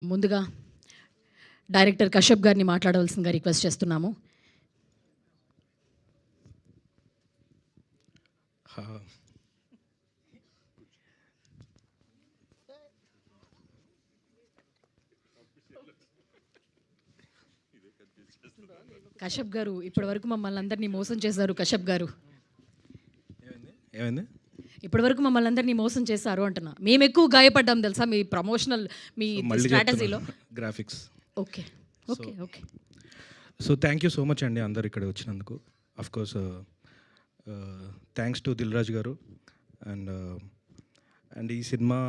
ముందుగా డైరెక్టర్ కశ్యప్ గారిని మాట్లాడవలసిందిగా రిక్వెస్ట్ చేస్తున్నాము. కశ్యప్ గారు ఇప్పటివరకు మమ్మల్ని అందరినీ మోసం చేశారు. కశ్యప్ గారు ఏమైంది? ఇప్పటివరకు మమ్మల్ని అందరినీ మోసం చేశారు అంటున్నా. మేము ఎక్కువ గాయపడ్డాం తెలుసా మీ ప్రమోషనల్ మీ స్ట్రాటజీలో. Graphics. Okay okay okay. So thank you so much అండి అందరు ఇక్కడ వచ్చినందుకు. Of course thanks to Dil Raju garu and ఈ సినిమా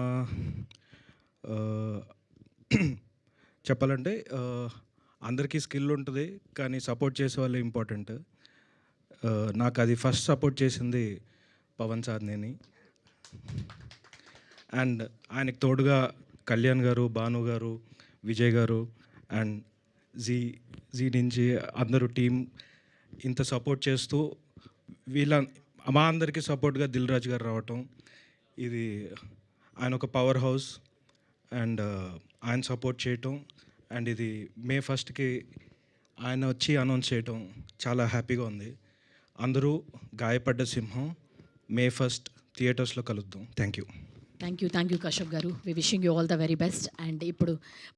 చెప్పాలంటే అందరికీ స్కిల్ ఉంటుంది, కానీ సపోర్ట్ చేసే వాళ్ళు ఇంపార్టెంట్. నాకు అది ఫస్ట్ సపోర్ట్ చేసింది పవన్ సాధనేని, అండ్ ఆయనకు తోడుగా కళ్యాణ్ గారు, భాను గారు, విజయ్ గారు అండ్ జీ నుంచి అందరూ టీం ఇంత సపోర్ట్ చేస్తూ మా అందరికీ సపోర్ట్గా దిల్ రాజు గారు రావటం, ఇది ఆయన ఒక పవర్ హౌస్ అండ్ ఆయన సపోర్ట్ చేయటం అండ్ ఇది మే 1కి ఆయన వచ్చి అనౌన్స్ చేయటం చాలా హ్యాపీగా ఉంది. అందరూ గాయపడ్డ సింహం మే 1 థియేటర్స్లో కలుద్దాం. Thank you Kashyap garu. We wishing you all the very best. And ఇప్పుడు